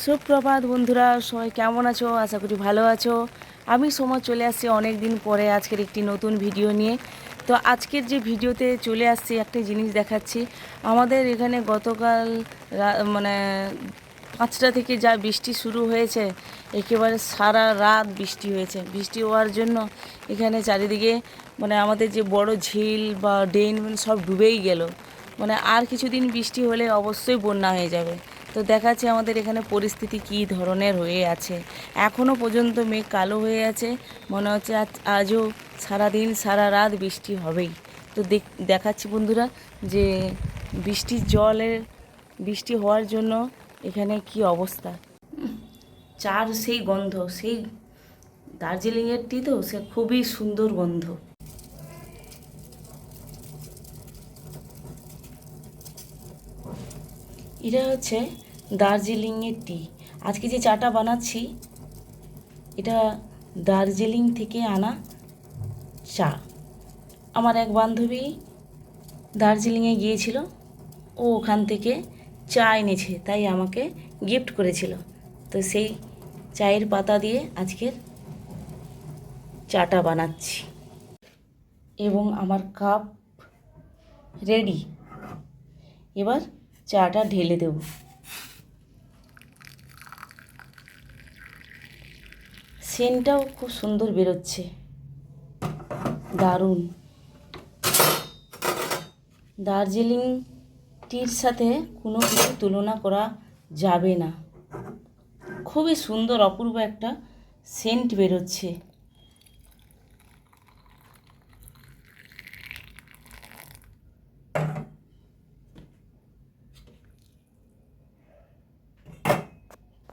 সুপ্রভাত বন্ধুরা, সবাই কেমন আছো? আশা করি ভালো আছো। আমি সময় চলে আসছি অনেক দিন পরে আজকের একটি নতুন ভিডিও নিয়ে। তো আজকের যে ভিডিওতে চলে আসছি একটা জিনিস দেখাচ্ছি। আমাদের এখানে গতকাল মানে 5টা থেকে যা বৃষ্টি শুরু হয়েছে, একেবারে সারা রাত বৃষ্টি হয়েছে। বৃষ্টি হওয়ার জন্য এখানে চারিদিকে মানে আমাদের যে বড় ঝিল বা ড্রেন সব ডুবেই গেল। মানে আর কিছুদিন বৃষ্টি হলে অবশ্যই বন্যা হয়ে যাবে। তো দেখাচ্ছে আমাদের এখানে পরিস্থিতি কী ধরনের হয়ে আছে। এখনও পর্যন্ত মেঘ কালো হয়ে আছে, মনে হচ্ছে আজও সারাদিন সারা রাত বৃষ্টি হবেই। তো দেখাচ্ছি বন্ধুরা যে বৃষ্টি হওয়ার জন্য এখানে কি অবস্থা। চার সেই গন্ধ, সেই দার্জিলিংয়ের টি তো সে খুবই সুন্দর গন্ধ। এটা হচ্ছে দার্জিলিংয়ের টি। আজকে যে চাটা বানাচ্ছি এটা দার্জিলিং থেকে আনা চা। আমার এক বান্ধবী দার্জিলিংয়ে গিয়েছিল, ও ওখান থেকে চা এনেছে, তাই আমাকে গিফট করেছিল। তো সেই চায়ের পাতা দিয়ে আজকের চাটা বানাচ্ছি এবং আমার কাপ রেডি। এবার চাটা ঢেলে দেব। সেন্টটাও খুব সুন্দর বেরোচ্ছে, দারুণ। দার্জিলিং টির সাথে কোনো কিছু তুলনা করা যাবে না। খুবই সুন্দর অপূর্ব একটা সেন্ট বেরোচ্ছে।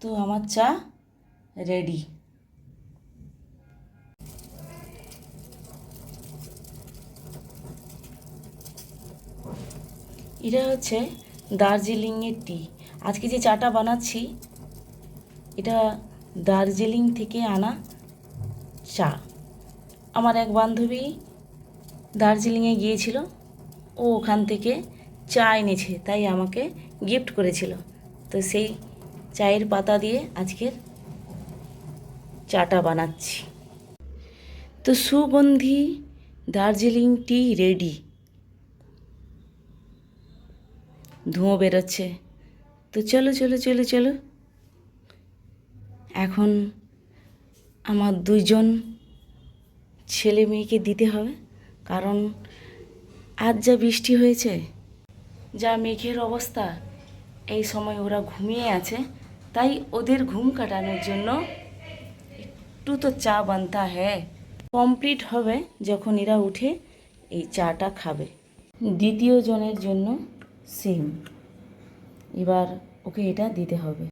তো আমার চা রেডি। এটা হচ্ছে দার্জিলিংয়ের টি। আজকে যে চাটা বানাচ্ছি এটা দার্জিলিং থেকে আনা চা। আমার এক বান্ধবী দার্জিলিংয়ে গিয়েছিল, ও ওখান থেকে চা এনেছে, তাই আমাকে গিফট করেছিল। তো সেই চায়ের পাতা দিয়ে আজকের চাটা বানাচ্ছি। তো সুগন্ধি দার্জিলিং টি রেডি। ধোঁয়া বেরোচ্ছে। তো চলো চলো চলো চলো, এখন আমার 2জন ছেলে মেয়েকে দিতে হবে, কারণ আজ যা বৃষ্টি হয়েছে, যা মেঘের অবস্থা, এই সময় ওরা ঘুমিয়ে আছে। তাই ওদের ঘুম কাটানোর জন্য একটু তো চা বানতা হ্যায়। কমপ্লিট হবে যখন এরা উঠে এই চাটা খাবে। দ্বিতীয় জনের জন্য সেম, এবার ওকে এটা দিতে হবে।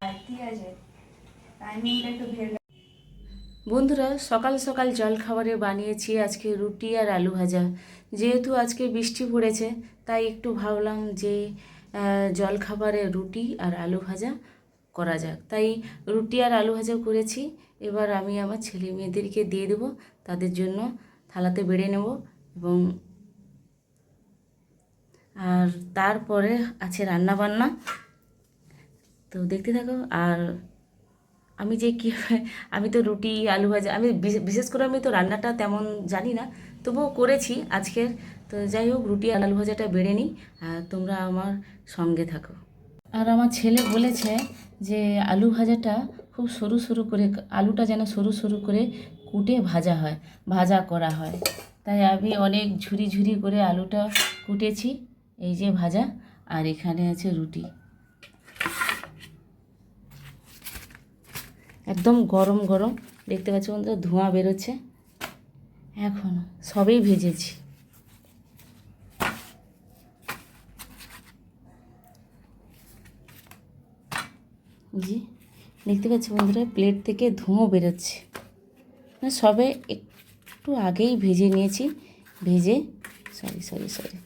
বন্ধুরা, সকাল সকাল জলখাবারে বানিয়েছি আজকে রুটি আর আলু ভাজা। যেহেতু আজকে বৃষ্টি পড়েছে, তাই একটু ভাবলাম যে জলখাবারে রুটি আর আলু ভাজা করা যাক, তাই রুটি আর আলু ভাজা করেছি। এবার আমি আমার ছেলে মেয়েদেরকে দিয়ে দেবো, তাদের জন্য থালাতে বেড়ে নেব। এবং আর তারপরে আছে রান্না বান্না, তো দেখতে থাকো। আর আমি যে কীভাবে, আমি তো রুটি আলু ভাজা, আমি বিশেষ করে আমি তো রান্নাটা তেমন জানি না, তবুও করেছি আজকের। তো যাই হোক, রুটি আর আলু ভাজাটা বেড়ে নিই, আর তোমরা আমার সঙ্গে থাকো। আর আমার ছেলে বলেছে যে আলু ভাজাটা খুব সরু সরু করে, আলুটা যেন সরু সরু করে কুটে ভাজা করা হয়। তাই আমি অনেক ঝুরি ঝুরি করে আলুটা কুটেছি। এই যে ভাজা, আর এখানে আছে রুটি। একদম গরম গরম, দেখতে পাচ্ছ বন্ধুরা, ধোঁয়া বেরোচ্ছে। এখন সবেই ভেজেছি। জি, দেখতে পাচ্ছ বন্ধুরা, প্লেট থেকে ধোঁয়া বেরোচ্ছে। সবে একটু আগেই ভেজে নিয়েছি। ভেজে সরি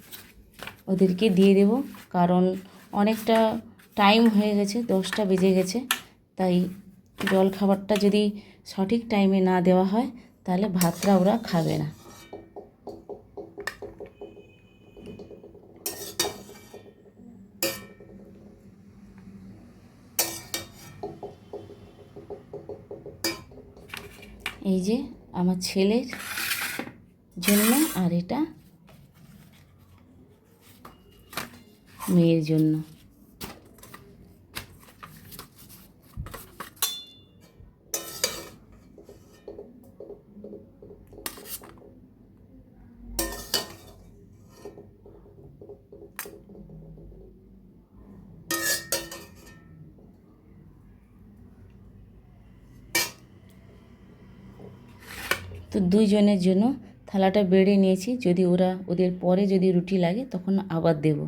ওদেরকে দিয়ে দেব, কারণ অনেকটা টাইম হয়ে গেছে, 10টা বেজে গেছে। তাই জলখাবারটা যদি সঠিক টাইমে না দেওয়া হয়, তাহলে ভাতটা ওরা খাবে না। এই যে আমার ছেলের জন্য, আর এটা মেয়ের জন্য। তো দুইজনের জন্য থালাটা বেড়ে নিয়েছি, যদি ওদের পরে যদি রুটি লাগে তখন আবার দেবো।